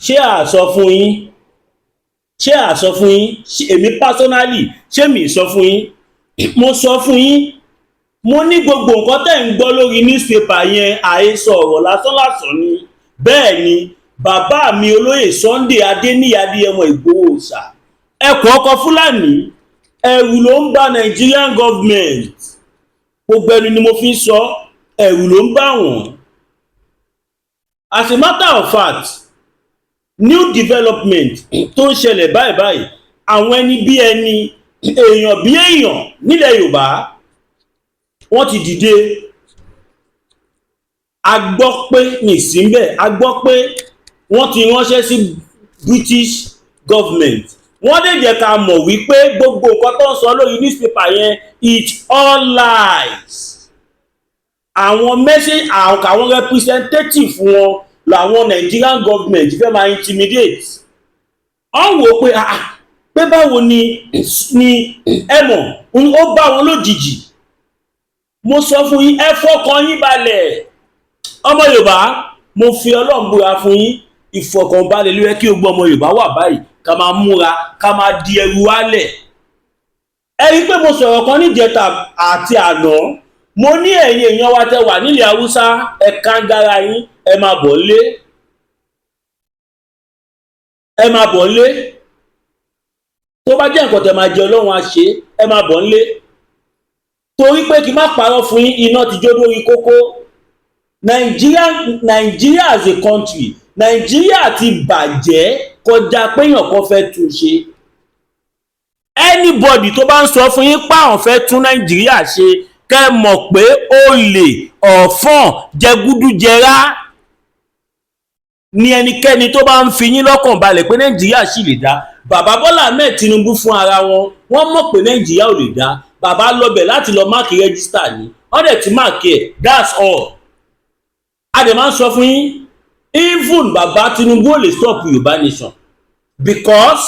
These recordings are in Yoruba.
ṣé à sọ fún yín ṣé à sọ fún yín èmi personally ṣé mi sọ fún yín mo sọ fún yín mo ní gbogbo nǹkan tẹ́ ń gbọ́ lórí newspaper yẹn àhesọ ọ̀rọ̀ lásán ni bẹ́ẹ̀ ni bàbá mi olóyè Sunday Adéníyì Ìgbòho Òòṣà ẹkùn ọkọ Fúlàní ẹ̀rù ló ń bá Nigerian government gbogbo ẹnu ni mo fi ń sọ ẹ̀rù ló ń bá wọn. As a matter of fact new development tó ń ṣẹlẹ̀ báyìí àwọn ẹni bí ẹni èèyàn bí èèyàn nílẹ̀ Yorùbá wọ́n ti dìde. A gbọ́ pé nìsínbẹ̀ a gbọ́ pé wọ́n ti ránṣẹ́ sí British government wọ́n dẹ̀ jẹ́ ká mọ̀ wípé gbogbo nǹkan tó ń sọ lórí newspaper yẹn it's all lies. Àwọn message àwọn representative wọn làwọn Nigerian government fẹ́ máa intimidate. Wọ́n wò pé báwo ni ẹ̀mọ̀ ó bá wọn lójijì. Mo sọ fún yín ẹ fọkàn yín balẹ̀ ọmọ Yorùbá mo fi Ọlọ́run búra fún yín ìfọkànbalẹ̀ ló yẹ kí gbogbo ọmọ Yorùbá wà báyìí ká máa múra ká máa di ẹrù wálẹ̀. Ẹ rí pé mo sọ̀rọ̀ kan níjẹta àti àná mo ní ẹ̀yin èèyàn wa tẹ́ wà nílẹ̀ Haúsá ẹ kàngara yín ẹ máa bọ̀ nílé tó bá jẹ́ nǹkan tẹ́ máa jẹ Ọlọ́run á ṣe ẹ máa bọ̀ nílé torí pé kí n má parọ́ fún yín iná ti jó lórí kókó. Nigeria as a country Nigeria ti bàjẹ́ kọjá péyàn kan fẹ́ tún ṣe. Anybody tó bá ń sọ fún yín páwọn fẹ́ tún Nigeria ṣe kẹ́ mọ̀ pé olè ọ̀fọ̀n jẹgúdújẹrá ni ẹnikẹ́ni tó bá ń fi yín lọ́kàn balẹ̀ pé Nigeria sì lè dá. Bàbá Bọ́lá Ahmed Tinubu fún ara wọn wọ́n mọ̀ pé Nigeria ò lè dá. Bàbá lọ́bẹ̀ láti lọ máàkì rẹ́gísítà ni wọ́n dẹ̀ ti máàkì ẹ̀ that's all. A dẹ̀ máa ń sọ fún yín even bàbá Tinubu ò lè stop Yorùbá nation because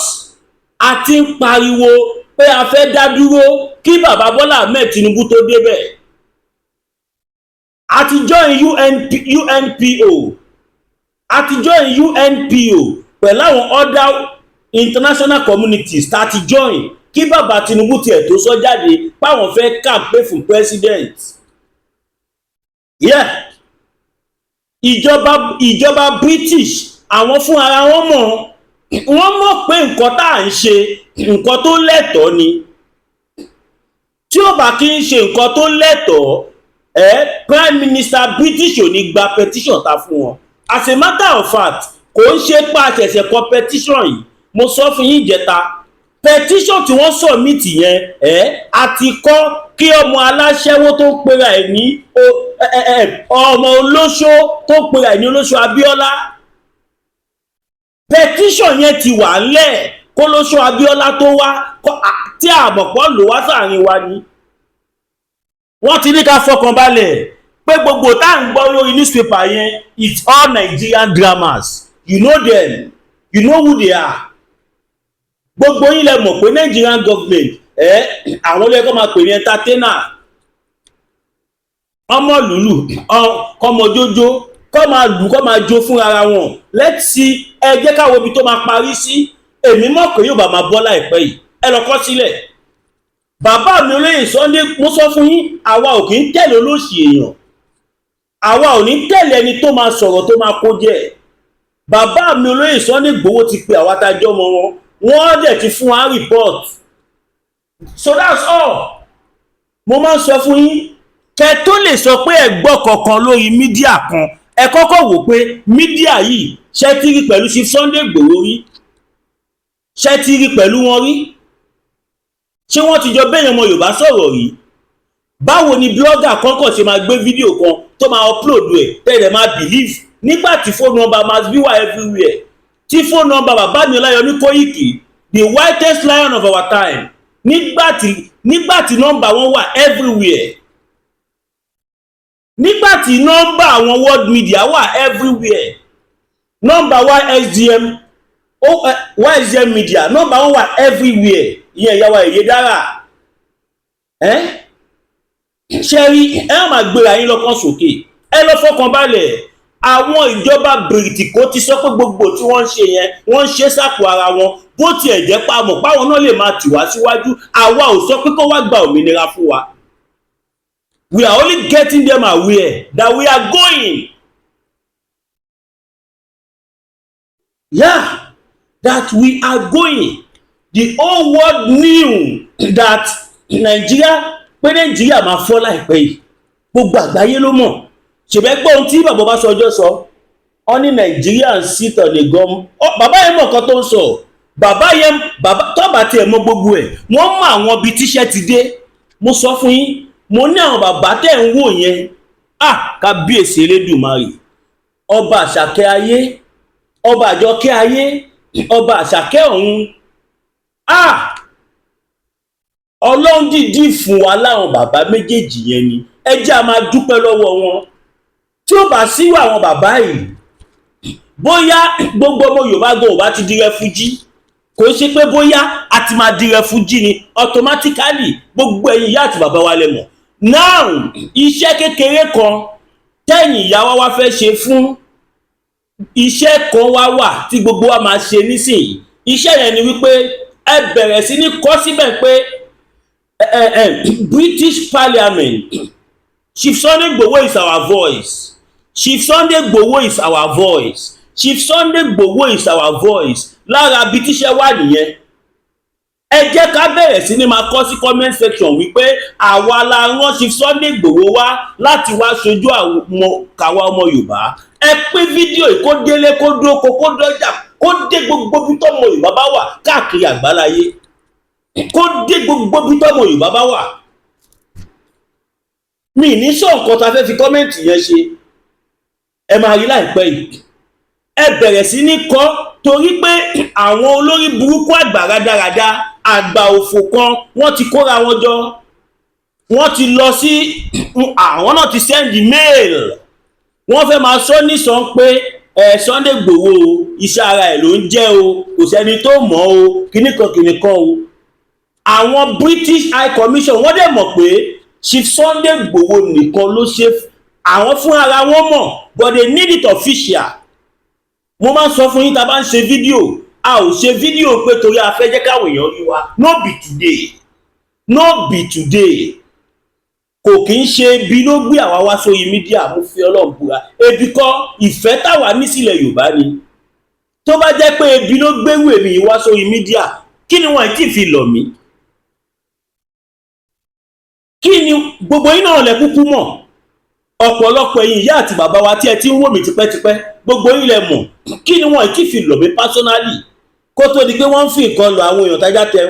a ti ń pariwo pé a fẹ́ dá dúró kí bàbá Bọ́lá Ahmed Tinubu tó débẹ̀. A ti join UNPO pẹ̀lú àwọn other international communities tá a ti join kí bàbá Tinubu tiẹ̀ tó sọ jáde páwọn fẹ́ campaign fún president. Ìjọba British àwọn fún ara wọn mọ̀ pé nǹkan tá à ń ṣe nǹkan tó lẹ́tọ̀ọ́ ni. Tí ó bá kí ń ṣe nǹkan tó lẹ́tọ̀ọ́ Prime Minister British ò ní gba petition ta fún wọn. As a matter of fact kò ń ṣe pa àṣẹ̀ṣẹ̀ kọ petition yìí mo sọ fún yín jẹta petition tí wọ́n submit yẹn àti kọ́ kí ọmọ aláṣẹ́wó tó ń pera ẹ̀ ní ọmọ olóṣó tó ń pera ẹ̀ ní olóṣó Abíọ́lá petition yẹn ti wà ńlẹ̀ kó lóṣó Abíọ́lá tó wá tí àmọ̀pọ̀ lò wá sáàrin wa ni. Wọ́n ti ní ká fọkàn balẹ̀ pé gbogbo tá à ń gbọ́ lórí newspaper yẹn it's all Nigerian dramas you know them you know who they are. Gbogbo yín lẹ mọ̀ pé Nigerian government àwọn ló yẹ kó máa pè ní entertainer ọmọ lùlù kọmọ jójó kó máa lù kó máa jó fún ara wọn. Let's see ẹ jẹ́ ká wo ibi tó máa parí sí. Èmi mọ̀ pé yóò bá máa bọ́ láìpẹ́ yìí ẹ lọ kọ sílẹ̀. Bàbá mi olóyè Sunday mo sọ fún yín àwa ò kì í tẹ̀lé olóṣì èèyàn àwa ò ní tẹ̀lé ẹni tó máa sọ̀rọ̀ tó máa kó jẹ́. Bàbá mi olóyè Sunday Igboho ti pe àwa tájọ́ mọ́ wọn wọ́n dẹ̀ ti fún wa report so that's all. Mo máa ń sọ fún yín kẹ́ tó lè sọ pé ẹ gbọ́ kankan lórí mídíà kan ẹ kọ́kọ́ wò pé mídíà yìí ṣé ti rí pẹ̀lú Chief Sunday Igboho rí ṣé ti rí pẹ̀lú wọn rí ṣé wọ́n ti jọ bẹ́yàn ọmọ Yorùbá sọ̀rọ̀ rí. Báwo ni blogger kọ́kọ́ ṣe máa gbé fídíò kan tó máa upload ẹ̀ tẹ́lẹ̀ máa believe nígbà tí phone number must be everywhere. Tí phone number bàbá mi Ọláyọmí Kóìkì the whitest lion of our time nígbà tí nọ́mbà wọn wà everywhere. Nígbà tí nọ́mbà àwọn world media wà everywhere. Nọ́mbà YSDM media nọ́mbà wọn wà everywhere. Ìyẹn ìyàwó èyí dára ṣe rí ẹ máa gbéra yín lọ́kàn sókè ẹ lọ fọkàn balẹ̀ àwọn ìjọba bìrìtìkó ti sọ pé gbogbo tí wọ́n ń ṣe yẹn wọ́n ń ṣe sápò ara wọn, bó tiẹ̀ jẹ́ pa mọ̀ páwọn náà lè máa tì wá síwájú. Àwa ò sọ pé kó wá gba òmìnira fún wa. We are only getting them aware that we are going. Yeah, that we are going. The whole world knew that Nigeria máa fọ́ láìpẹ́ yìí. Gbogbo àgbáyé ló mọ̀. Ṣèbẹ́ gbọ́ ohun tí bàbá Ọbásanjọ́ sọ. Wọ́n ní Nigerians sit on the gum. Bàbá yẹn mọ̀ nǹkan tó ń sọ. Bàbá tọ́ba tiẹ̀ mọ gbogbo ẹ̀. Wọ́n mọ àwọn ibi tíṣẹ́ ti dé. Mo sọ fún yín, mo ní àwọn bàbá tẹ̀ ń wò yẹn. Kábíyèsí Elédùmarè. Ọba Àṣàkẹ́ ayé, ọba Àjọkẹ́ ayé, ọba Àṣàkẹ́ ọ̀run. Ọlọ́run dìdí fún wa láwọn bàbá méjèèjì yẹn ni. Ẹ jẹ́ a máa dúpẹ́ lọ́wọ́ wọn. Tí ó bá sí àwọn bàbá yìí, bóyá gbogbo ọmọ Yorùbá gan ò bá ti di rẹfújí. Kò ṣe pé bóyá a ti máa di rẹfújí ni automatically gbogbo ẹ̀yin ìyá àti bàbá wa lẹ mọ̀. Now iṣẹ́ kékeré kan tẹ́yìn ìyá wa fẹ́ ṣe fún iṣẹ́ kan wà tí gbogbo wa máa ṣe nísìnyí. Iṣẹ́ yẹn ni wípé ẹ bẹ̀rẹ̀ sí ní kọ síbẹ̀ pé British Parliament, Chief Sunday Igboho is our voice. Chief Sunday Igboho is our voice. Chief Sunday Igboho is our voice. Lára bí tíṣẹ́ wà nìyẹn. Ẹ jẹ́ ká bẹ̀rẹ̀ sí ní máa kọ sí comment section wípé àwa la rán Chief Sunday Igboho wá láti wá ṣojú àwa ọmọ Yorùbá. Ẹ pín fídíò yìí kó délé kó dóko kó dọ́jà kó dé gbogbo bí tọ́mọ Yorùbá bá wà káàkiri àgbáláyé. Kó dé gbogbo bí tọ́mọ Yorùbá bá wà. Mi ní sọ nǹkan tá fẹ́ fi kọ́mẹ́ǹtì yẹn ṣe. Ẹ máa rí láìpẹ́ yìí. Ẹ bẹ̀rẹ̀ sí ní kọ torí pé àwọn olórí burúkú àgbà rádaràda àgbà òfò kan wọ́n ti kóra wọn jọ. Wọ́n ti lọ sí àwọn náà ti send mail. Wọ́n fẹ́ máa sọ nísàn pé Sunday Igboho iṣẹ́ ara ẹ̀ ló ń jẹ́ o, kò sẹ́ni tó mọ̀ o, kìnnìkan o. Àwọn British High Commission wọ́n dẹ̀ mọ̀ pé Chief Sunday Igboho nìkan ló ṣe àwọn fún ara wọn mọ̀, but they need it official. Mo máa ń sọ fún yín tá a bá ń ṣe fídíò, a ò ṣe fídíò pé torí a fẹ́ jẹ́ káwọn èèyàn rí wa. No be today, no be today. Kò kí ń ṣe ebi ló gbé àwa wá sórí mídíà. Mo fi Ọlọ́run búra, ebi kọ́, ìfẹ́ táwa ní sílẹ̀ Yorùbá ni. Tó bá jẹ́ pé ebi ló gbéwò èmi wá sórí mídíà, kí ni wọ́n ti fi lọ̀ mí? Kí ni gbogbo yín náà lẹ kúkú mọ̀? Ọ̀pọ̀lọpọ̀ ẹ̀yin ìyá àti bàbá wa tí ẹ ti ń wò mí tipẹ́tipẹ́, gbogbo yín lẹ mọ̀. Kí ni wọ́n ti fi lọ̀ mí personally? Kó tó di pé wọ́n ń fi nǹkan lọ àwọn èèyàn tájá tẹ.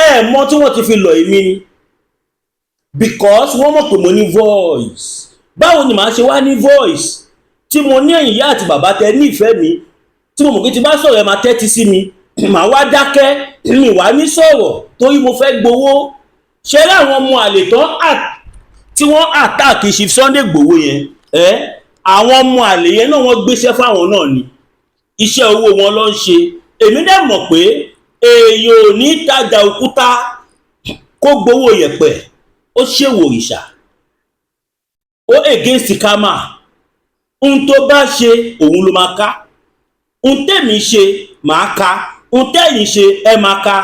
Ẹ mọ̀ tí wọ́n ti fi lọ̀ èmi ni. Because wọ́n mọ̀ pé mo ní voice. Báwo ni màá ṣe wá ní voice? Tí mo ní ẹ̀yin ìyá àti bàbá tẹ ní ìfẹ́ mi, tí mo mọ̀ pé tí bá sọ̀rọ̀ ẹ máa tẹ́tí sí mi, màá wá dákẹ́, mi wá ní sọ̀rọ̀ torí mo fẹ́ gbowó. Ṣé láwọn ọmọ àlè tán tí wọ́n àtàkì Chief Sunday Igboho yẹn, àwọn ọmọ àlè yẹn náà wọ́n gbéṣẹ́ fáwọn náà ni. Iṣẹ́ owó wọn ló ń ṣe. Èmi dẹ̀ mọ̀ pé èèyàn ò ní tajà òkúta kó gbowó yẹ̀pẹ̀. Ó ṣèwò òrìṣà. Ó against karma. Ohun tó bá ṣe òun ló máa ká. Ohun tèmi ṣe máa ká. Ohun tẹ́yìn ṣe ẹ máa ká.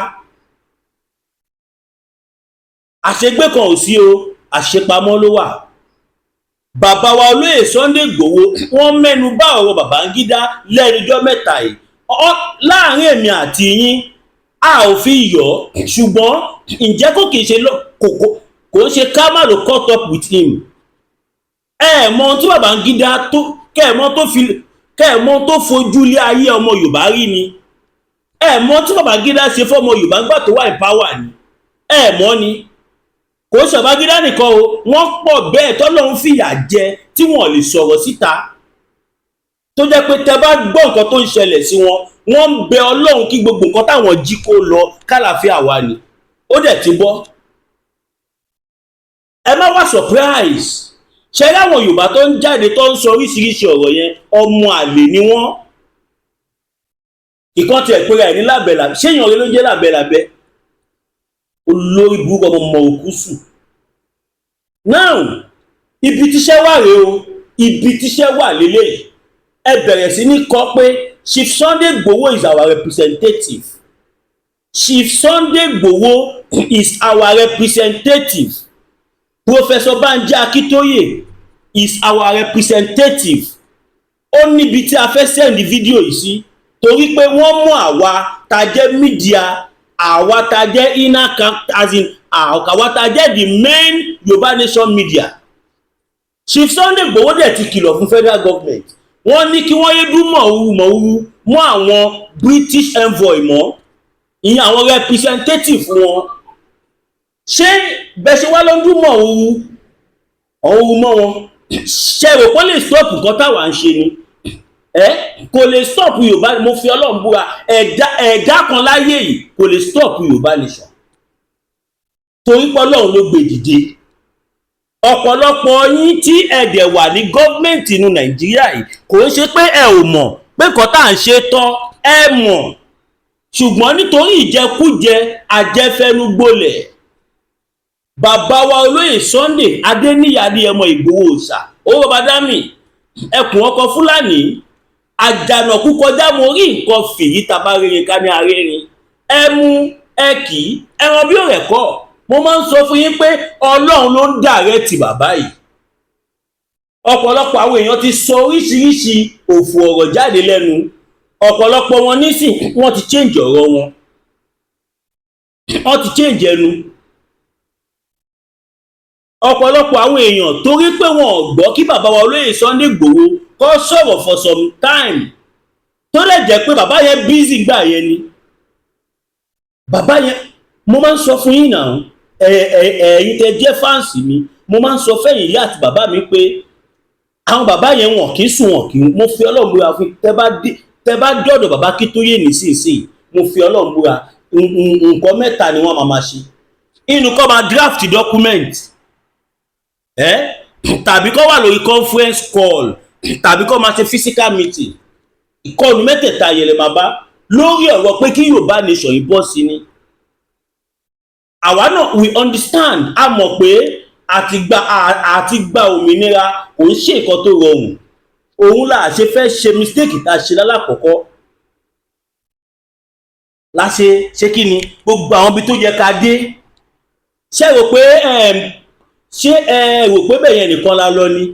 Àṣegbé kan ò sí o, àṣepamọ́ ló wà. Bàbá wa olóyè Sunday Igboho wọ́n mẹ́nu bà ọ̀rọ̀ Babangida lẹ́nujọ́ mẹ́ta yìí. Láàárín èmi àti yín a ò fi yọ̀, ṣùgbọ́n ǹjẹ́ kò kìí ṣe kò ṣe karma ló cut up with him. Mọ̀ tí Babangida tó kẹ́ẹ̀mọ́ tó fojú lé ayé ọmọ Yorùbá rí ni. Mọ̀ tí Babangida ṣe fọ́mọ Yorùbá gbà tó wà ní power ni. Mọ̀ ni. Kò ṣe Babangida nìkan o, wọ́n pọ̀ bẹ́ẹ̀ tọ́lọ́run fìyà jẹ tí wọ́n lè sọ̀rọ̀ síta. Tó jẹ́ pé tẹ́ bá gbọ́ nǹkan tó ń ṣẹlẹ̀ sí wọn, wọ́n ń bẹ Ọlọ́run kí gbogbo nǹkan táwọn jí kó lọ kálàáfíà wà ní. Ó dẹ̀ ti bọ́. Ẹ má wá surprise. Ṣé láwọn Yorùbá tó ń jáde tó ń sọ oríṣiríṣi ọ̀rọ̀ yẹn, ọmọ àlè ni wọ́n. Ìkan ti ẹ̀pẹ́rẹ́ ẹ̀ ní lábẹ́làbẹ́. Ṣé èèyàn rẹ ló jẹ́ lábẹ́làbẹ́? Olórí burúkú ọmọ òkúsù. Now ibi tíṣẹ́ wà rèé o, ibi tíṣẹ́ wà lélẹ̀. ẹ bẹ̀rẹ̀ sí ní kọ pé Chief Sunday Igboho is our representative. Chief Sunday Igboho is our representative. Professor Banji Akintoye is our representative. Ó níbi tí a fẹ́ send fídíò yìí sí torí pé wọ́n mú àwa tá jẹ́ media, àwa tá jẹ́ inner camp, as in àwa tá jẹ́ the main Yorùbá nation media. Chief Sunday Igboho dẹ̀ ti kìlọ̀ fún federal government. Wọ́n ní kí wọ́n yé dún mọ̀wúrú mọ́ àwọn British envoy mọ́, ìyẹn àwọn representative wọn. Ṣé bẹ́ẹ̀ ṣe wá ló ń dún mọ̀wúrú mọ́ wọn? Ṣé rò pé lè stop nǹkan táwa ń ṣe ni? Kò lè stop Yorùbá, mo fi Ọlọ́run búra, ẹ̀dá kan láyé yìí kò lè stop Yorùbá nation. Torí pé Ọlọ́run ló gbé dìde. Ọ̀pọ̀lọpọ̀ yín tí ẹ̀dẹ̀ wà ní gọ́ọ̀mẹ̀ntì inú Nàìjíríà yìí kò ń ṣe pé ẹ ò mọ̀ pé nǹkan tá à ń ṣe tán, ẹ mọ̀. Ṣùgbọ́n nítorí ìjẹkújẹ àjẹfẹnugbolẹ̀, bàbá wa olóyè Sunday Adéníyì Ìgbòho Òòṣà, ó bàbá dámì, ẹkùn ọkọ Fúlàní, àjànàkú kọjá mo rí nǹkan fìyí tàbá rere ká ní arẹ́rin, ẹ mú ẹ kì í ẹran bí òrẹ̀ kọ́. Mo máa ń sọ fún yín pé Ọlọ́run ló ń dàrẹ́tì bàbá yìí. Ọ̀pọ̀lọpọ̀ àwọn èèyàn ti sọ oríṣiríṣi òfò ọ̀rọ̀ jáde lẹ́nu. Ọ̀pọ̀lọpọ̀ wọn nísìn wọ́n ti change ọ̀rọ̀ wọn, wọ́n ti change ẹnu. Ọ̀pọ̀lọpọ̀ àwọn èèyàn torí pé wọn ò gbọ́ kí bàbá wa olóyè Sunday Igboho kó sọ̀rọ̀ for some time, tó lè jẹ́ pé bàbá yẹn busy gbà yẹn ni. Bàbá yẹn, mo máa ń sọ fún yín náà, ẹ̀yin tẹ́ jẹ́ fáǹsì mi, mo máa ń sọ fẹ́yìn ìyá àti bàbá mi pé àwọn bàbá yẹn wọn kì í sùn, wọn kì í, mo fi Ọlọ́run búra fún tẹ́ bá dọ̀dọ̀ bàbá Akíntóyè nísinsìnyí, mo fi Ọlọ́run búra, nǹkan mẹ́ta ni wọ́n máa ṣe. Inú kọ́ máa draft document, tàbí kọ́ wà lórí conference call, tàbí kọ́ máa ṣe physical meeting. Ìkọlù mẹ́tẹ̀ẹ̀ta yẹn lè máa bá lórí ọ̀rọ̀ pé kí Yorùbá nation yìí bọ́ sí ni. Àwa náà we understand, a mọ̀ pé àti gba òmìnira kò ń ṣe nǹkan tó rọrùn. Òun là ṣe fẹ́ ṣe mistake tá a ṣe lálákọ̀ọ́kọ́. Láṣẹ ṣé kí ni gbogbo àwọn ibi tó yẹ ká dé. Ṣé rò pé bẹ́ẹ̀ yẹn nìkan la lọ ni?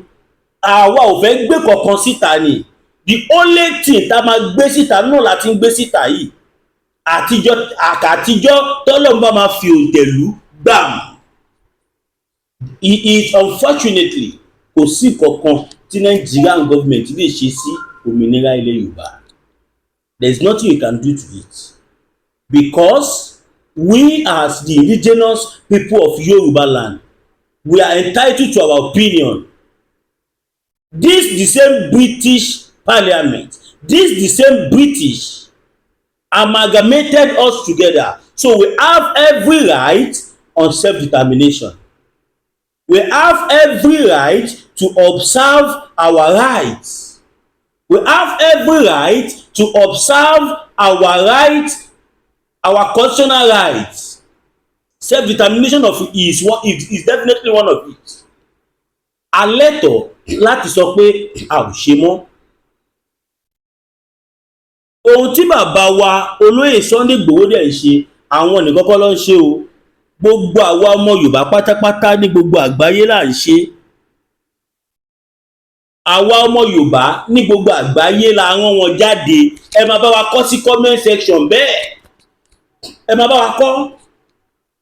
Àwa ò fẹ́ gbé kankan síta ni. The only thing tá a máa gbé síta náà láti ń gbé síta yìí. Àtijọ́ tọ́lọ́run bá máa fi òǹtẹ̀lú gbàm. Unfortunately kò sí kankan tí Nigerian government lè ṣe sí òmìnira ilẹ̀ Yorùbá. There is nothing you can do to it, because we as the indigenous people of Yoruba land, we are entitled to our opinion. This the same British Parliament, this the same British amalgamated us together, so we have every right on self-determination. We have every right to observe our rights. We have every right to observe our rights, our constitutional rights. Self-determination is definitely one of it. A lẹ́tọ̀ọ́ láti sọ pé a ò ṣe mọ́. Ohun tí bàbá wa olóyè Sunday Igboho dẹ̀ ń ṣe, àwọn nìkan kọ́ ló ń ṣe o. Gbogbo àwa ọmọ Yorùbá pátápátá ní gbogbo àgbáyé là ń ṣe. Àwa ọmọ Yorùbá ní gbogbo àgbáyé la rán wọn jáde. Ẹ máa bá wa kọ sí comment section bẹ́ẹ̀. Ẹ máa bá wa kọ.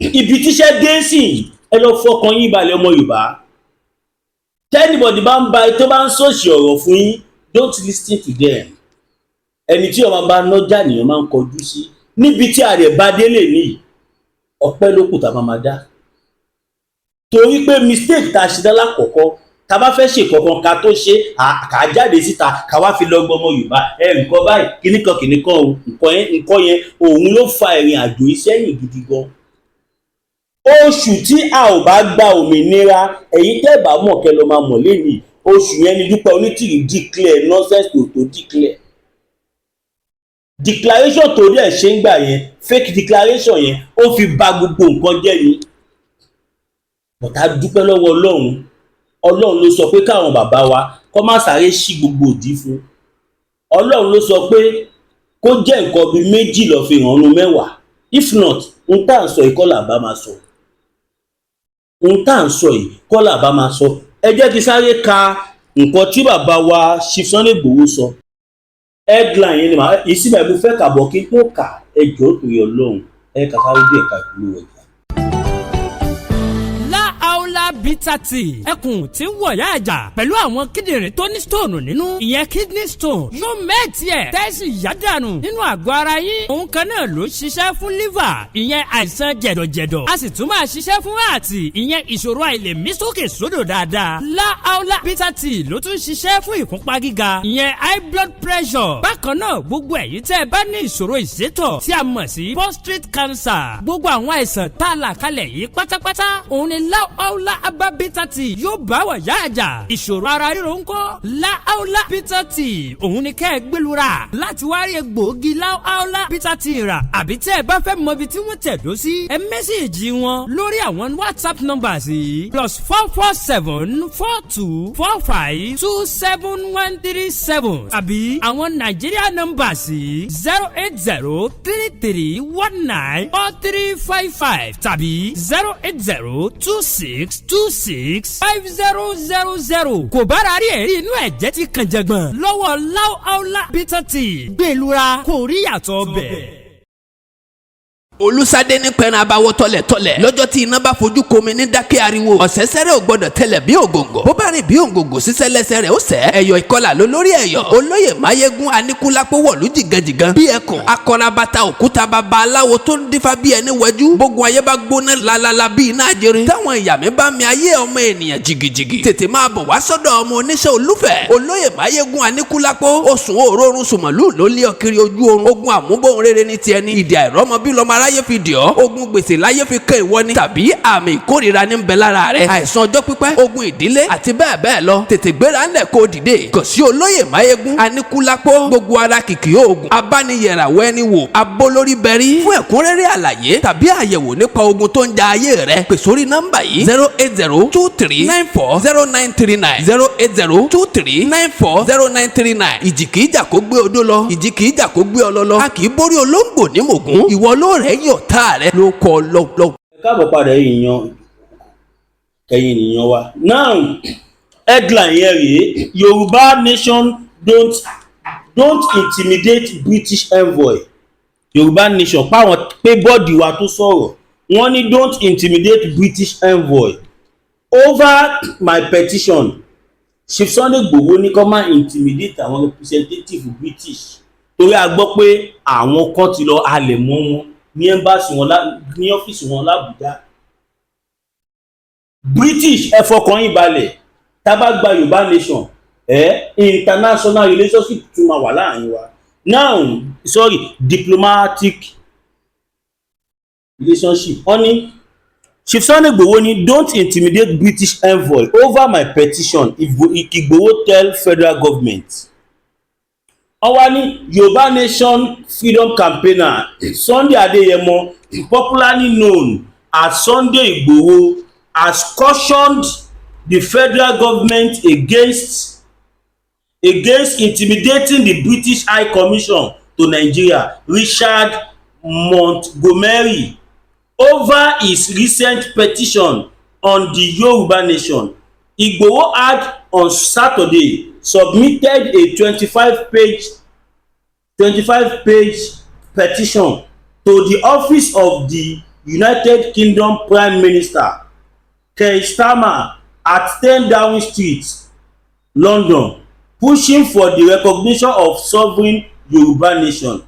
Ibi tíṣẹ́ dé sí, ẹ lọ fọkàn yín balẹ̀ ọmọ Yorùbá. Anybody bá ń ba tó bá ń sòṣì ọ̀rọ̀ fún yín, don't listen to them. Ẹni tí ọmọ bá nájà nìyẹn máa ń kọjú sí. Níbi tí a rẹ̀ bá délé ní ọpẹ́ ló kù tá a máa dá. Torí pé mistake tá a ṣe dá lákọ̀ọ́kọ́, tá a bá fẹ́ ṣe kankan ká tó ṣe, ká jáde síta ká wá fi lọ gbọmọ Yorùbá. Nǹkan báyìí kìnnìkan o, nǹkan yẹn òun ló fa ìrìn àjò ìsẹ́yìn gidi gan. Oṣù tí a ò bá gba òmìnira, ẹ̀yin tẹ́ bá mọ̀ kẹ́ lọ máa mọ̀ lẹ́yìn. Oṣù yẹn ni Dúpẹ́ Onítìrí declare nonsense tó declare. Declaration tó dẹ̀ ṣe ń gbà yẹn, fake declaration yẹn, ó fi bà gbogbo nǹkan jẹ́ ni. Bọ̀tá dúpẹ́ lọ́wọ́ Ọlọ́run. Ọlọ́run ló sọ pé káwọn bàbá wa kó má sáré ṣí gbogbo òdì fún. Ọlọ́run ló sọ pé kó jẹ́ nǹkan bíi méjì lọ fi hàn ọ́nú mẹ́wàá, if not n tá à ń sọ yìí kọ́ là bá máa sọ, n tá à ń sọ yìí kọ́ là bá máa sọ. Ẹ jẹ́ kí sáré ka nǹkan tí bàbá wa Chief Sunday Igboho sọ. Headline yẹn ni màá ìsìnbà mo fẹ́ kà bọ̀ kí n tó kà, ẹ jọ̀ọ́ torí Ọlọ́run ẹ kà sáré díẹ̀ ká ìpolówó ọjà. Bitter tea ẹkùn tí ń wọ̀yá àjà pẹ̀lú àwọn kíndìnrín tó ní stone nínú ìyẹn kidney stone yóò mẹ́ẹ̀tì ẹ̀ tẹ́sí yádànù nínú àgọ́ ara yín. Òun kan náà ló ṣiṣẹ́ fún liver ìyẹn àìsàn jẹ̀dọ̀jẹ̀dọ̀, a sì tún máa ṣiṣẹ́ fún ààtì ìyẹn ìṣòro àìlèmí sókè sódò dáadáa. Láàólá bitter tea ló tún ṣiṣẹ́ fún ìfúnpá gíga ìyẹn high blood pressure. Bákan náà gbogbo ẹ̀yin tẹ́ ẹ bá ní ìṣòro ìsétọ̀ tí a mọ̀ sí prostate cancer, gbogbo àwọn àìsàn tá a là kalẹ̀ yìí pátápátá òun ni láàólá Aba bitter tea yóò bá wà yá àjà. Ìṣòro ara ríro ń kọ́ láàólá bitter tea òun ni kẹ́ ẹ gbẹlura láti wá rí egbòogi láàólá bitter tea rà. Àbí tẹ́ ẹ bá fẹ́ mọ ibi tí wọ́n tẹ̀dó sí ẹ mẹ́sẹ̀gì wọn lórí àwọn WhatsApp numbers yìí +447-4245-27137 àbí àwọn Nigeria numbers yìí 08033194355 tàbí 08026265000. Kò bára rí ẹ̀rí inú ẹ̀jẹ̀ ti kàn jẹ̀gbọ̀n lọ́wọ́ láàólá bitter tea gbẹlura kò rí yàtọ̀ bẹ̀. Olúsadé ní pẹran abawọ tọ̀lẹ̀tọ̀lẹ̀ lọ́jọ́ tí iná bá fojú komi ní dákẹ́ ariwo ọ̀sẹ̀sẹ̀rẹ̀ ò gbọ́dọ̀ tẹlẹ̀ bí ògòǹgò bó bá rìn bí ògòǹgò sísẹ́ lẹ́sẹ̀ rẹ̀ ó sẹ́ ẹ̀yọ̀ ìkọlà ló lórí ẹ̀yọ̀ olóyè máyégún aníkúlápó wọ̀lú jìgànjìgàn bí ẹkùn akọrabata òkúta baba aláwo tó ń dífá bí ẹni wẹjú gbogbo ayé bá gbóná lalala bí iná ajere táwọn ìyàmí bá mi ayé ọmọ ènìyàn jìgìjìgì tètè máa bọ̀ wá sọ́dọ̀ ọmọ oníṣẹ́ olúfẹ̀ olóyè máyégún aníkúlápó oṣùn òórùn sùmọ̀lú ló lé ọkiri ojú oorun ogun àmúbọ̀n rere ní tiẹ̀ ní ìdí àìrọ́mọbí lọ́mọ aráyé fi dì ọ́ ogun gbèsè láyé fi kẹ́ ìwọ ni tàbí àmì ìkórìíra ní bẹ lára rẹ àìsàn ọjọ́ pípẹ́ ogun ìdílé àti bẹ́ẹ̀ bẹ́ẹ̀ lọ tètè gbéra ńlẹ̀ kó dìde kàn sí olóyè máyégún aníkúlápó gbogbo ara kìkì oògùn abániyẹ̀ràwọ̀ ẹni wò abólórí bẹ̀rí fún ẹ̀kúnrẹ́rẹ́ àlàyé tàbí àyẹ̀wò nípa ogun tó ń ja ayé rẹ pè sórí nọ́mbà yìí 08023940939 08023940939 ìjì kìí jà kó gbé odó lọ ìjì kìí jà kó gbé ọlọ́lọ́ a kìí borí olóńgbò ní mògún ìwọ ló rẹ̀ yọ̀ tá rẹ ló kọ lọ́wọ́. Ẹ káàbọ̀ padà ẹ̀yin ènìyàn wa. Now headline yẹn rèé Yorùbá nation don't intimidate British envoy. Yorùbá nation páwọn pé bọ́ọ̀dì wa tó sọ̀rọ̀ wọ́n ní don't intimidate British envoy over my petition. Chief Sunday Igboho ní kó má intimidate àwọn representative British torí a gbọ́ pé àwọn kan ti lọ halẹ̀ mọ́ wọn ní embassy wọn ní ọ́fíìsì wọn l'Abuja. British ẹ fọkàn yín balẹ̀ tá bá gba Yorùbá nation international relationship tún máa wà láàrin wa. Now diplomatic relationship. Wọ́n ní Chief Sunday Igboho ní don't intimidate British envoy over my petition if Igboho tell federal government. Ọwá ní Yorùbá nation freedom campaigner Sunday Adeyemo, popularly known as Sunday Igboho, has cautioned the federal government against intimidating the British High Commission to Nigeria, Richard Montgomery, over his recent petition on the Yoruba nation. Igboho had on Saturday submitted a 25-page petition to the office of the United Kingdom Prime Minister Keir Starmer at 10 Downing Street, London, pushing for the recognition of sovereign Yoruba nation.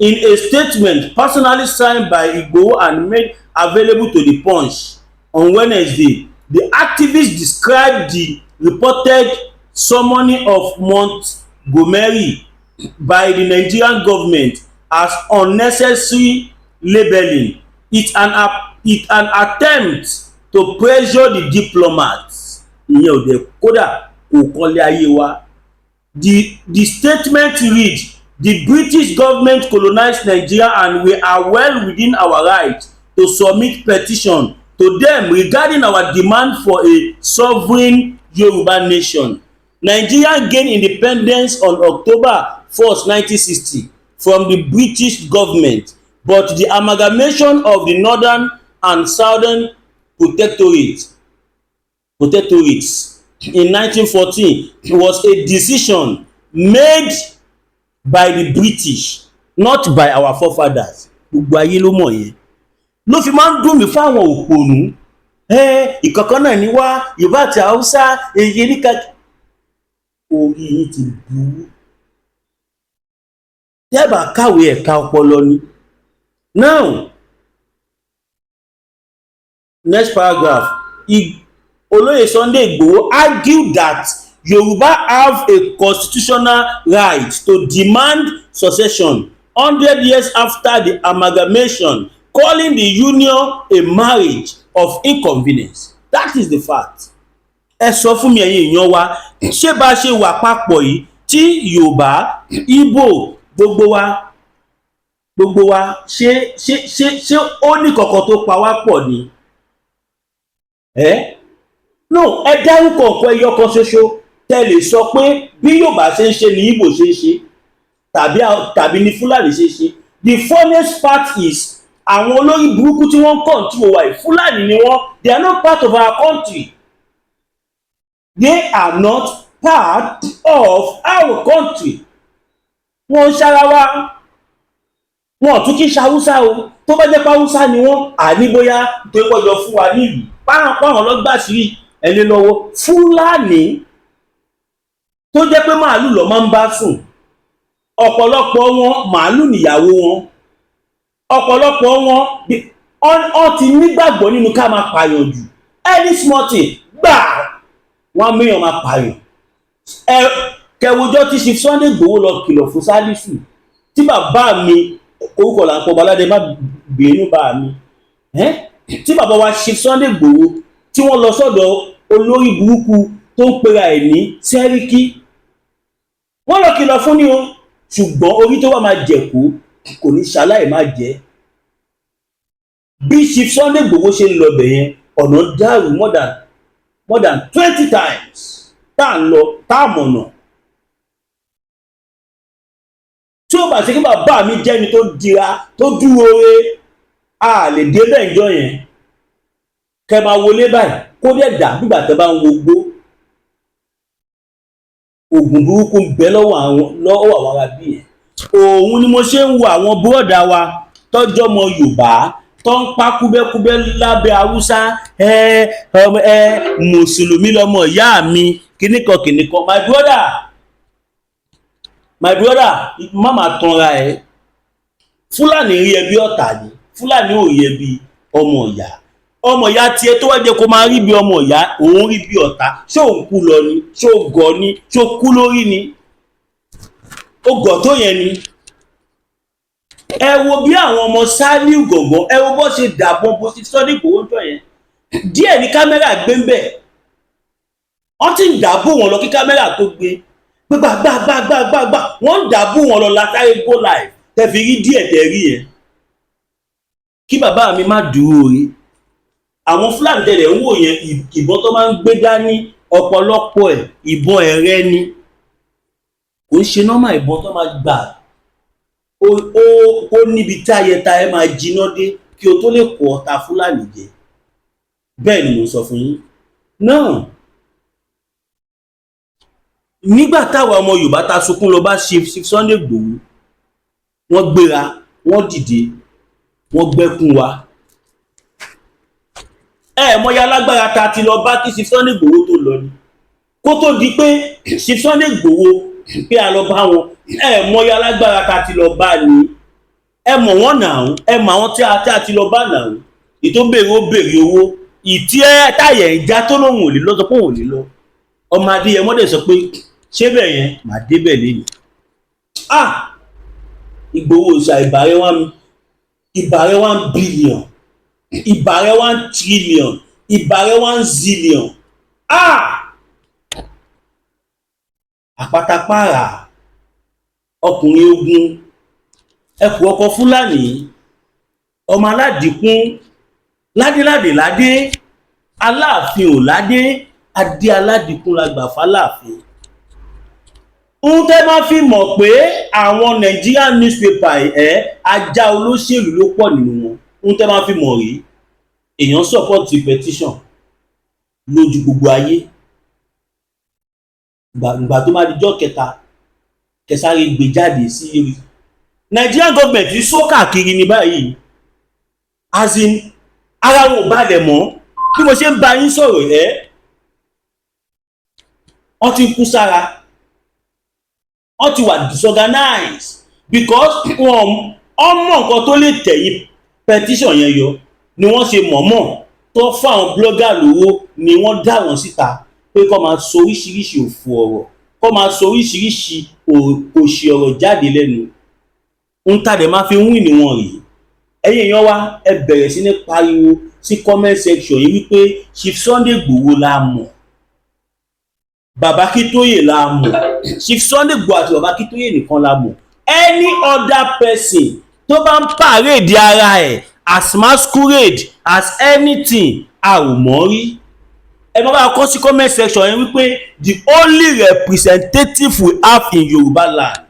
In a statement personally signed by Igboho and made available to the Punch on Wednesday, the activist described the reported summoning of Montgomery by the Nigerian government as unnecessary labeling. It's an attempt to pressure the diplomats. The statement read, the British government colonized Nigeria and we are well within our right to submit petition to them regarding our demand for a sovereign Yoruba nation. Nigeria gained independence on October 1st 1960 from the British government, but the amalgamation of the northern and southern protectorates in 1914 was a decision made by the British, not by our forefathers. Gbogbo ayé ló mọ̀ yẹn. Ló fi máa ń dùn mí fáwọn òpònú. Ìkankan náà ni wá, Yorùbá àti Haúsá, èyí níka. Orí yín ti burú. Tẹ́bà kàwé ẹ̀ka ọpọlọ ni. Now, next paragraph. Olóyè Sunday Igboho argued that Yoruba have a constitutional right to demand succession 100 years after the amalgamation, calling the union a marriage of inconvenience. That is the fact. Ẹ sọ fún mi ẹ̀yin èèyàn wa, ṣé bá ṣe wà papọ̀ yìí tí Yorùbá, Igbo, gbogbo wa ṣé ó ní kankan tó pa wá pọ̀ ni? No, ẹ dárúkọ ọ̀pọ̀ ẹyọ kan ṣoṣo tẹ́ lè sọ pé bí Yorùbá ṣe ń ṣe ni Igbo ṣe ń ṣe tàbí ni Fúlàní ṣe ń ṣe. The funniest part is àwọn olórí burúkú tí wọ́n ń control wa yìí, Fúlàní ni wọ́n. They are not part of our country. They are not part of our country. Wọ́n ń ṣara wa. Wọ́n tún kí ń ṣe Haúsá o. Tó bá jẹ́ pé Haúsá ni wọ́n, àní bóyá tó gbọ́dọ̀ fún wa ní ìlú. Páwọn lọ́gbà sí ẹni lọ́wọ́. Fúlàní tó jẹ́ pé màálù lọ máa ń bá sùn. Ọ̀pọ̀lọpọ̀ wọn màálù nìyàwó wọn. Ọ̀pọ̀lọpọ̀ wọn ti nígbàgbọ́ nínú ká máa pààyàn jù. Any small thing gbà wọ́n mìíràn máa pààyàn. Kẹwòjọ́ tí Chief Sunday Igboho lọ kìlọ̀ fún Sálísù tí bàbá mi orúkọ là ń pọ̀ Baládé má bínú bá mi. Tí bàbá wa Chief Sunday Igboho tí wọ́n lọ sọ́dọ̀ olórí burúkú tó ń pera ẹ̀ ní Sẹ́ríkí. Wọ́n lọ kìlọ̀ fún ni o, ṣùgbọ́n orí tó wà máa jẹ̀kú kò ní ṣaláì má jẹ́. Bí Chief Sunday Igboho ṣe ń lọ bẹ̀ yẹn, ọ̀nà dàrú more than 20 times tá à ń lọ tá à mọ̀nà. Tí ó bá ṣe kí bàbá mi jẹ́ni tó dira tó dúró re, a lè dé bẹ́ẹ̀ jọ yẹn. Kẹ máa wọlé báyìí kó dẹ̀ dà bígbà tẹ́ bá ń wo gbó. Ògùn burúkú ń bẹ lọ́wọ́ àwọn ará bí yẹn. Òun ni mo ṣe ń wo àwọn búrọ̀dá wa tọ́jọ́ ọmọ Yorùbá tó ń pa kúbẹ́kúbẹ́ lábẹ́ Haúsá. Mùsùlùmí lọmọ ìyá mi kìnnìkan. My brother, má máa tanra ẹ. Fúlàní rí ẹ bí ọ̀tá ni. Fúlàní ò rí ẹ bí ọmọ ìyá. Ọmọ ìyá tiẹ̀ tó wá jẹ́ kó máa rí bí ọmọ ìyá, òun rí bí ọ̀tá. Ṣé òun kú lọ ni? Ṣé ó gọ̀ ni? Ṣé ó kú lórí ni? Ó gọ̀ tó yẹn ni. Ẹ wo bí àwọn ọmọ Sálíù gọ̀ngàn, ẹ wo bó ṣe dàbọn bó ṣe Sunday Igboho jọ yẹn. Díẹ̀ ní kámẹ́rà gbé ń bẹ̀. Wọ́n ti ń dàbò wọn lọ kí kámẹ́rà tó gbé. Gbàgbà wọ́n ń dàbò wọn lọ látàrí go live. Tẹ́ fi rí díẹ̀ tẹ́ rí yẹn. Kí bàbá mi má dúró rí. Àwọn Fúlàní tẹ̀lé ń wò yẹn, ìbọn tó máa ń gbé dání ọ̀pọ̀lọpọ̀ ẹ̀ ìbọn ẹ̀rẹ́ ni. Kò ń ṣe nọ́mà ìbọn tó máa gbà. Ó níbi tí ayẹta ẹ máa jiná dé kí o tó lè kó ọta Fúlàní jẹ. Bẹ́ẹ̀ ni mo sọ fún yín. Náà nígbà táwa ọmọ Yorùbá ta sunkún lọ bá Chief Sunday Igboho, wọ́n gbéra, wọ́n dìde, wọ́n gbẹ́kún wa. Mọ́yá lágbára ta ti lọ bá kí Chief Sunday Igboho tó lọ ni. Kó tó di pé Chief Sunday Igboho pé a lọ bá wọn, mọ́yá lágbára ta ti lọ bá ni. Ẹ mọ̀ wọ́n náà, ẹ mọ̀ àwọn tí a ti lọ bá náà. Ìtó béèrè owó, ìtí táyẹ̀ ìjà tó lóhùn ò lè lọ sọ pé òun ò lè lọ. Ọmọ Adéyẹmọ sọ pé ṣé bẹ́ẹ̀ yẹn màá débẹ̀ lẹ́yìn. Igboho ṣà ìbàrẹ̀ 1 billion, ìbàrẹ̀ 1 trillion, ìbàrẹ̀ 1 zillion. Àpátápàrà ọkùnrin ogun, ẹkù ọkọ Fúlàní, ọmọ aládìkún, ládé Aláàfin ò ládé, adé aládìkún la gbà fáláàfin. ohun tẹ́ máa fi mọ̀ pé àwọn Nigerian newspaper ajá olóṣèlú ló pọ̀ nínú wọn, ohun tẹ́ máa fi mọ̀ rí èèyàn support petition lójú gbogbo ayé, ìgbà tó máa dijọ́ kẹta kẹsàrè gbé jáde sí rí Nigerian government sọ káàkiri ní báyìí, as in ara wọn ò balẹ̀ mọ́ bí mo ṣe ń bá yín sọ̀rọ̀ wọ́n ti kú sára, wọ́n ti wà disorganized because wọ́n mọ̀ nǹkan tó lè tẹ̀yìn petition yẹn yọ ni wọ́n ṣe mọ̀ọ́mọ̀ tó fún àwọn blogger lówó ni wọ́n dá wọn síta pé kó máa sọ oríṣiríṣi òfò ọ̀rọ̀, kó máa sọ oríṣiríṣi òṣì ọ̀rọ̀ jáde lẹ́nu. ń tàdé máa fi ń wìn ní wọn rèé. ẹ̀yin èèyàn wa ẹ bẹ̀rẹ̀ sí ní pariwo sí comment section yìí wípé Chief Sunday Igboho la mọ̀, Baba Akintoye la mọ̀, Chief Sunday Igboho àti Baba Akintoye nìkan la mọ̀. Any other person tó bá ń parade ara ẹ̀ as masquerade as anything a ò mọ̀ rí. ẹ bá bá kọ sí comment section yẹn wípé the only representative we have in Yoruba land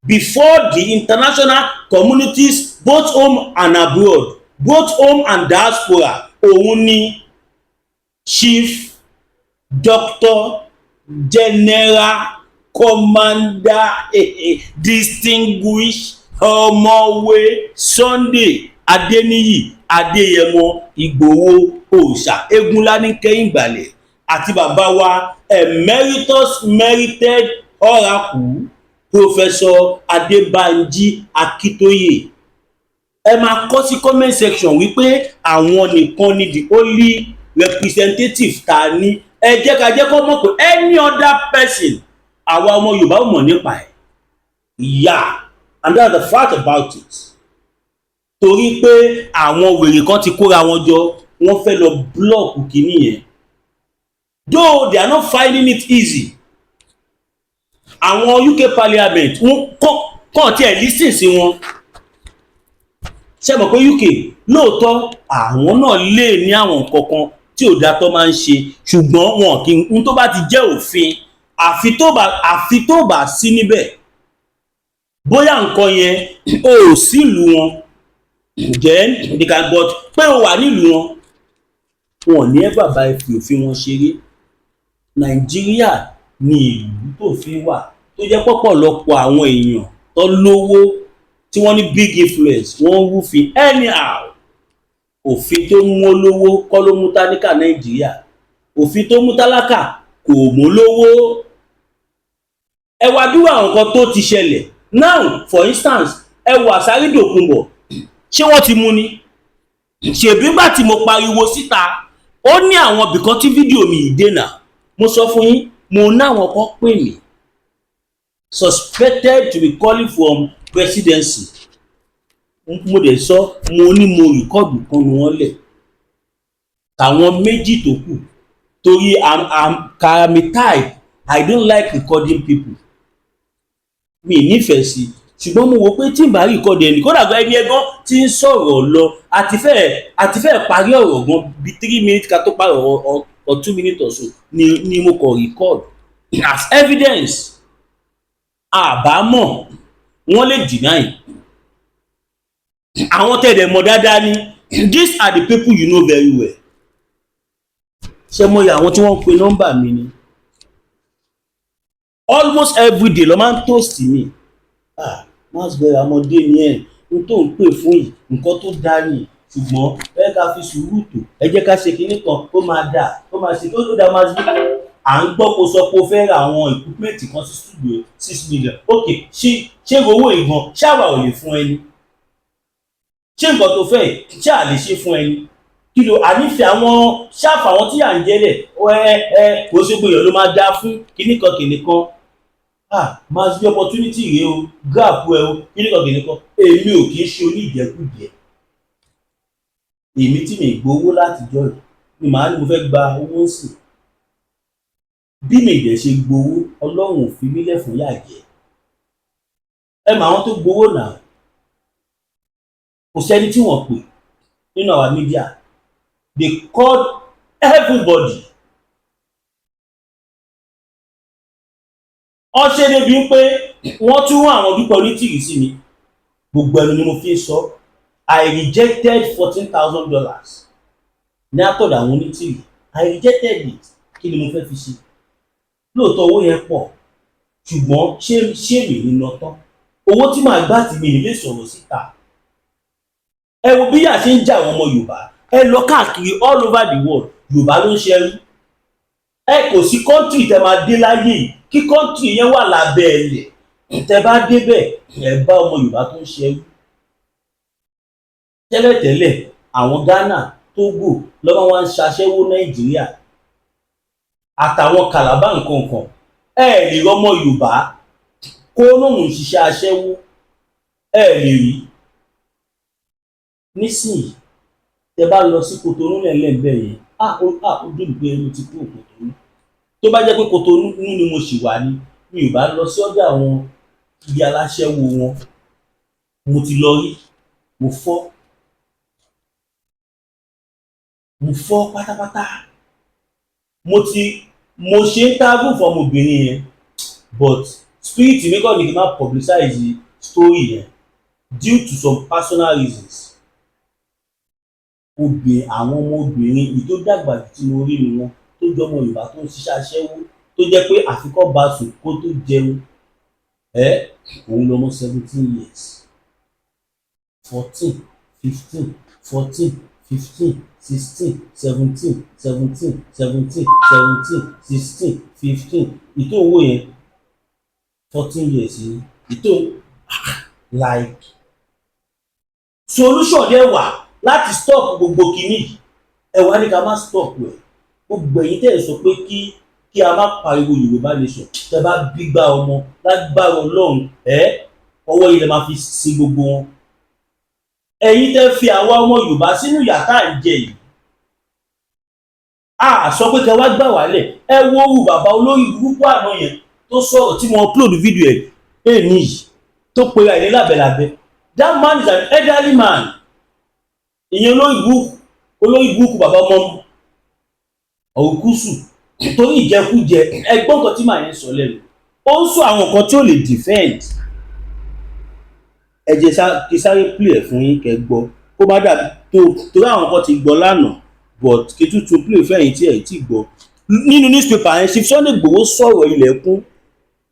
before the international communities both home and abroad, both home and diaspora, òun ni Chief Dr. General Commander distinguished ọmọwé Sunday Adeniyi Adeyemo Igboho Òòṣà Egunlanike Ìgbàlẹ̀ àti bàbá wa emeritus merited oracle Professor Adebanji Akintoye. ẹ máa kọ sí comment section wípé àwọn nìkan ni the only representative ta ní. ẹ jẹ́ ká jẹ́ kó mọ̀ pé any other person àwa ọmọ Yorùbá ò mọ̀ nípa ẹ̀. And that's the fact about it. torí pé àwọn wèrè kan ti kóra wọn jọ wọ́n fẹ́ lọ block kìíní yẹn, though they are not finding it easy. àwọn UK parliament kàn tí ẹ̀ listen sí wọn. ṣé mọ̀ pé UK lóòótọ́ àwọn náà lè ní àwọn nǹkan kan tí ò dá tó máa ń ṣe, ṣùgbọ́n wọn kì í tó bá ti jẹ́ òfin àfi tó bá sí níbẹ̀ bóyá nǹkan yẹn ò sí ìlú wọn then they can, but pé o wà nílùú wọn ní ẹ bàbá ẹ fi òfin wọn ṣeré. Nàìjíríà ní ìlú tó fi wà tó jẹ́ pọ̀pọ̀lọpọ̀ àwọn èèyàn tó lówó tí wọ́n ní big influence wọ́n rúfin anyhow. òfin tó mú olówó kọ́ ló mú tálákà Nàìjíríà, òfin tó mú tálákà kò mú lówó. ẹ wá dúró àwọn nǹkan tó ti ṣẹlẹ̀ now, for instance ẹ wo Àsárì Dòkunbọ̀, ṣé wọ́n ti mú ni? ṣèbí gbà tí mo pariwo síta ó ní àwọn bìkan tí fídíò mi yìí dènà. mo sọ fún yín mo ní àwọn kan pè mí suspected to be calling from presidency. mo dẹ̀ sọ mo ní mo rìkọ́ọ̀dù kan nu wọ́n lẹ̀ àwọn méjì tó kù torí I'm karami type, I don't like recording people. mi nífẹ̀ẹ́ sí ṣùgbọ́n mo wò pé tí n bá record ẹni kódà gba ẹni ẹgbọ́n tí ń sọ̀rọ̀ lọ àti fẹ́ẹ̀ parí ọ̀rọ̀ gan bí 3 minutes ká tó parí ọ̀rọ̀ or 2 minutes or so ni mo kàn record as evidence. àbámọ̀ wọ́n lè deny. àwọn tẹ̀lé mọ̀ dáadáa ni these are the people you know very well. ṣé mo yà àwọn tí wọ́n ń pe nọ́mbà mi ni almost every day ló máa ń toast mi. Mass bẹ̀rẹ̀ ọmọdé ni ẹ̀ n tó ń pè fún yìí nǹkan tó dá yìí ṣùgbọ́n ẹ ká fi sùúrù tó ẹ jẹ́ ká ṣe kinní kan kó máa dà kó máa ṣe tó dá máa ṣe. à ń gbọ́ kó sọ pé ó fẹ́ ra àwọn equipment kan sí studio 6 million. ok ṣé owó ìgbọ̀n ṣáà ò lè fún ẹni? ṣé nǹkan tó fẹ́ ṣáà lè ṣe fún ẹni? kí ló ànífẹ́ àwọn ṣáàfù àwọn tí à ń jẹ́lẹ̀ kò sí pé èèyàn ló máa dá fún kinní kan máa ṣe opportunity rẹ o gap ẹ o kinní kan èmi ò kì í ṣe oníjẹkújẹ. èmi tí mi gbowó láti jọ rẹ ni màá ní mo fẹ́ gba owó sí. bí mi ìdẹ̀ ṣe gbowó Ọlọ́run ò fi mí lẹ̀ fún yàjẹ́. ẹ mà àwọn tó gbowó náà kò sẹ́ni tí wọ́n pè nínú our media. They called everybody. wọ́n ṣe débi pé wọ́n tún rán àwọn dúpọ̀ onítìrì sí mi gbogbo ẹnu ni mo fi sọ I rejected $14,000 ní àtọ̀dọ̀ àwọn onítìrì I rejected it kí ni mo fẹ́ fi ṣe lóòótọ́ owó yẹn pọ̀ ṣùgbọ́n ṣé mi ní ná tán owó tí màá gbà tí mi lè sọ̀rọ̀ síta ẹ wo bí yà ṣe ń jà àwọn ọmọ Yorùbá ẹ lọ káàkiri all over the world Yorùbá ló ń ṣẹrú ẹ kò sí kọ́ńtì tẹ máa dé láyé kí kọ́ńtì yẹn wà lábẹ́ ẹlẹ̀ tẹ bá débẹ̀ ẹ bá ọmọ Yorùbá tó ń ṣẹrú tẹ́lẹ̀tẹ́lẹ̀ àwọn Ghana Togo lọ́wọ́ wá ń ṣaṣẹ́wó Nàìjíríà àtàwọn Calabar nǹkan ẹ lè rọmọ Yorùbá kó lóun ṣiṣẹ́ aṣẹ́wó ẹ lè rí nísìnyí tẹ bá lọ sí Kotonu lẹ́lẹ́gbẹ́ yẹn ó dùn pé mo ti kú Kotonu tó bá jẹ́ pé Kotonu ni mo ṣì wà ní mi ò bá lọ sí ọ̀dọ̀ àwọn ibi aláṣẹ́wó wọn mo ti lọ rí mo fọ́ pátápátá mo ṣe ń tábù fún ọmọbìnrin yẹn but spirit mi kàn ní kí n má publicize story yẹn due to some personal reasons àwọn ọmọbìnrin yìí tó dàgbà tí mo rí ni wọn tó jọmọ Yorùbá tó ń ṣiṣẹ́ aṣẹ́wó tó jẹ́ pé àfikọ́ bá sùn kó tó jẹun òun lọmọ 17 years 14 15 14 15 16 17 17 17 17 16 15 ìtò owó yẹn 14 years yìí ìtò like solution dẹ̀ wà láti stop gbogbo kìíní ẹ wá ní ká má stop ẹ gbogbo ẹ̀yin tẹ́ ẹ sọ pé kí a má pariwo Yorùbá nation tẹ́ bá gbígbá ọmọ lágbára Ọlọ́run ọwọ́ ilẹ̀ máa fi sin gbogbo wọn ẹ̀yin tẹ́ fi àwa ọmọ Yorùbá sínú yàtá ìjẹ yìí a sọ pé kẹ́ wá gbà wálẹ̀ ẹ wo orú bàbá olórí burúkú àná yẹn tó sọ̀rọ̀ tí mo upload fídíò ẹ̀ níyì tó pera ẹ̀ ní lábẹ́lábẹ́ that man is an elderly man ìyẹn olórí burúkú bàbá ọmọ ọ̀rùkúsù torí ìjẹkújẹ ẹgbọ́n kan tí màá yẹn sọ lẹ́nu ó ń sọ àwọn nǹkan tí ó lè defend ẹ jẹ́ kí sáré play ẹ̀ fún yín kẹ́ gbọ́ kó má dàbí torí àwọn kan ti gbọ́ lánàá but kí tuntun play fẹ́yìn tí ẹ̀ ti gbọ́ nínú newspaper yẹn Chief Sunday Igboho sọ̀rọ̀ ilẹ̀kùn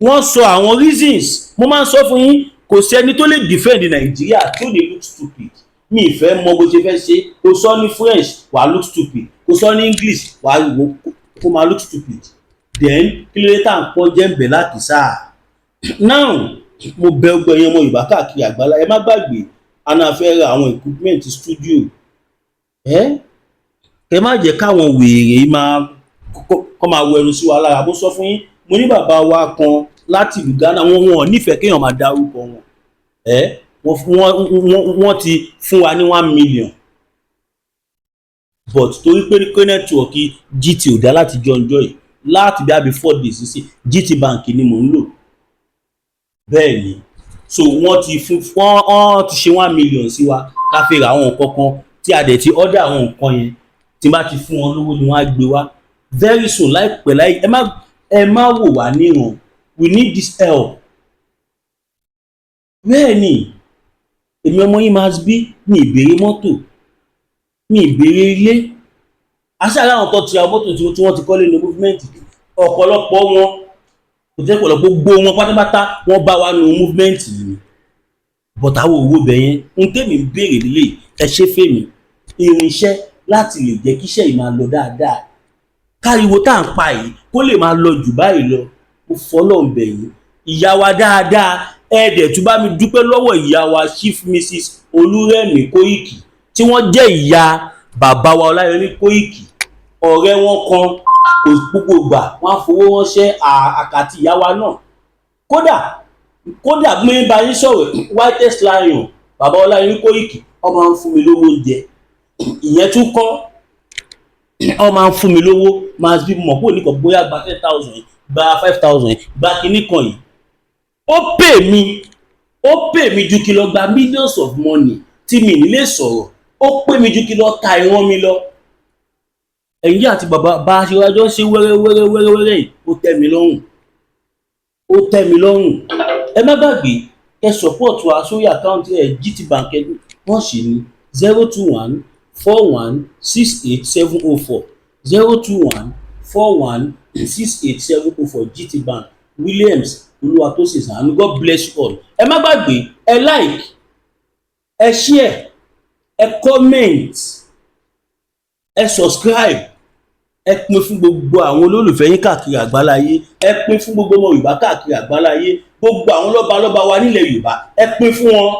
wọ́n sọ àwọn reasons mo máa ń sọ fún yín kò sẹ́ni tó lè defend Nàìjíríà tó lè look stupid mi ìfẹ́ mọ bó ṣe fẹ́ ṣe kò sọ ní French wà look stupid kò sọ ní English wà kó máa look stupid then kí ló dé tá à ń pọ́n jẹ́ǹbẹ̀ láti sáà now mo bẹ̀ gbogbo ẹ̀yin ọmọ Yorùbá káàkiri àgbálá ẹ má gbàgbé àná fẹ́ ra àwọn equipment studio ẹ má jẹ́ káwọn wèrè kọ́ máa wọ ẹnu sí wa lára bó sọ fún yín mo ní bàbá wa kan láti ìlú Ghana wọn nífẹ̀ẹ́ kéèyàn máa dárúkọ wọn wọ́n ti fún wa ní 1 million but torí pé nẹ́tíwọ̀kì GT ò dá láti jọjọ́ yìí láti bí i 4 days sí GT bank ni mò ń lò bẹ́ẹ̀ ni so wọ́n ti ṣe 1 million sí wa ká fi ra àwọn nǹkan kan tí a dẹ̀ ti order àwọn nǹkan yẹn tí bá ti fún wọn lówó ni wọ́n á gbé wá very soon láìpẹ́ láì ẹ má wò wá níran we need this help bẹ́ẹ̀ ni èmi ọmọ yín máa bí mi ìbéèrè mọ́tò mi ìbéèrè ilé aṣáájú àwọn tó ti ra mọ́tò tí wọ́n ti kọ́lé ní movement ọ̀pọ̀lọpọ̀ wọn kò jẹ́ pọ̀lọpọ̀ gbogbo wọn pátápátá wọ́n bá wa nu movement yìí but àwọn owó bẹ̀yẹn ń tèmi béèrè nílé ẹ ṣe fèmí irinṣẹ́ láti lè jẹ́ kíṣẹ́ yìí máa lọ dáadáa káriwo tá à ń pa yìí kó lè máa lọ jù báyìí lọ mo fọlọ́ ń bẹ̀ yín ìyá wa dáadáa ẹ̀ẹ́dẹ̀ tún bá mi dúpẹ́ lọ́wọ́ ìyá wa Chief Mrs. Olúrẹ̀mí Kóìkì tí wọ́n jẹ́ ìyá bàbá wa Ọláyọmí Kóìkì ọ̀rẹ́ wọn kan kò gbogbo gbà wọ́n á fowó ránṣẹ́ àkàtì ìyá wa náà kódà bí mo bá yín sọ̀rọ̀ whitest lion bàbá Ọláyọmí Kóìkì ó máa ń fún mi lówó oúnjẹ ìyẹn tún kọ́ ó máa ń fún mi lówó máa bí mọ̀ pé oníkan bóyá gba 10,000 gba 5,000 gba kinní kan yìí ó pè mí ju kí lọ gba millions of money tí mi nílé sọ̀rọ̀ ó pè mí ju kí lọ ta ìwọ̀n mi lọ ẹ̀yìn àti bàbá bá a ṣe wájọ́ ṣe wẹ́rẹ́wẹ́rẹ́ yìí ó tẹ́ mi lọ́rùn ó tẹ́ mi lọ́rùn. Ẹ má gbàgbé ẹ support wa sórí àkáǹtì GT Bank wọ́n ṣì ní 02141687004 02141687004 GT Bank Williams Olúwatósìn Sàánú. God bless you all. Ẹ má gbàgbé ẹ like, ẹ share, ẹ comment, ẹ subscribe, ẹ pín fún gbogbo àwọn olólùfẹ́ yín káàkiri àgbáláyé, ẹ pín fún gbogbo ọmọ Yorùbá káàkiri àgbáláyé, gbogbo àwọn lọ́balọ́ba wa nílẹ̀ Yorùbá ẹ pín fún wọn,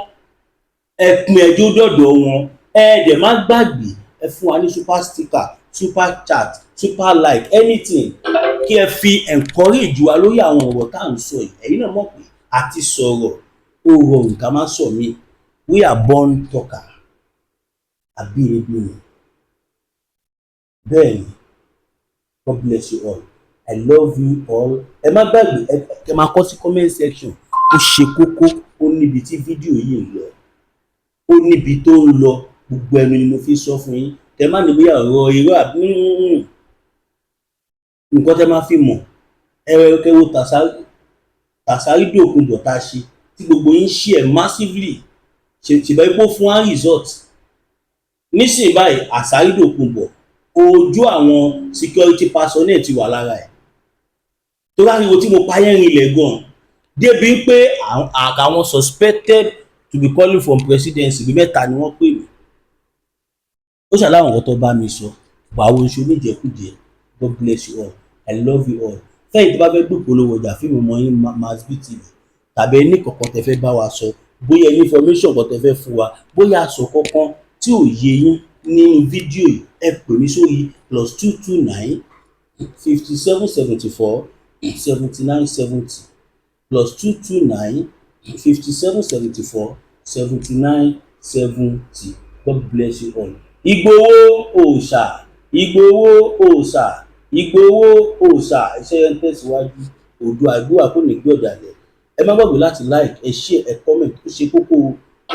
ẹ pín ẹjọ́ dọ̀dọ̀ wọn. Ẹ dẹ̀ má gbàgbé ẹ fún wa ní super sticker, super chat, super like, anything kí ẹ fi encourage wa lórí àwọn ọ̀rọ̀ tá à ń sọ yìí. Ẹ̀yin náà mọ̀ pé àti sọ̀rọ̀ ó rọrùn ká má sọ mí. We are born talker. Àbínibí ni. Bẹ́ẹ̀ni, God bless you all. I love you all. Ẹ má gbàgbé ẹ máa kọ sí comment section. Ó ṣe kókó, ó níbi tí fídíò yìí ń lọ, ó níbi tó ń lọ. Gbogbo ẹnu ni mo fi sọ fún yín. Tẹ má ní bóyá ọ̀rọ̀ irọ́ àbí nǹkan tẹ máa fi mọ̀. Ẹ̀rọ Tàsárí Dòkunbọ̀ tá a ṣe tí gbogbo yín share massively. Ṣèbá ipò fún one result. Nísìnyí báyìí Àsárí Dòkunbọ̀ ojú àwọn security personnel ti wà lára ẹ̀. Tó láriwo tí mo payẹ́ rinlẹ̀ gan débi pé àwọn suspected to be calling from presidency bí mẹ́ta ni wọ́n pè mí. Ó ṣàláwọn nǹkan tó bá mi sọ báwo ń ṣe oníjẹkújẹ. God bless you all. I love you all. Fẹ́yìn tó bá fẹ́ gbòpolówó ọjà fíìmù mọ́ yín Masbi TV tàbí ẹni kọ̀ọ̀kan tẹ fẹ́ bá wa sọ, bóyá ẹni information kan tẹ fẹ́ fún wa, bóyá aṣọ kankan tí ò yé yín nínú fídíò yìí, ẹ pè mí sórí +229 5774 7970 +229 5774 7970. God bless you all. Ìgbòho òòṣà, Ìgbòho òòṣà, Ìgbòho òòṣà. Iṣẹ́ yẹn ń tẹ̀síwájú. Oòduà àgbéwà kò ní gbé ọ̀dàlẹ̀. Ẹ má gbàgbé láti like, ẹ share, ẹ comment. Ó ṣe kókó.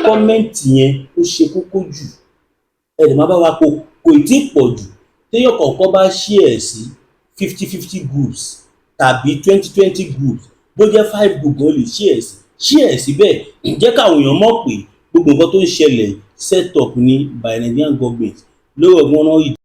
Comment yẹn ó ṣe kókó jù. Ẹ lè má bá wa kó tí ì pọ̀ jù. Téèyàn kọ̀ọ̀kan bá share sí 50 groups tàbí 20 groups, bó jẹ́ 5 groups ó lè share síbẹ̀. Jẹ́ káwọn èèyàn mọ̀ pé gbogbo nǹkan tó ń ṣẹlẹ̀ set up ní by Nigerian government lórí ọgbọ́n náà yìí.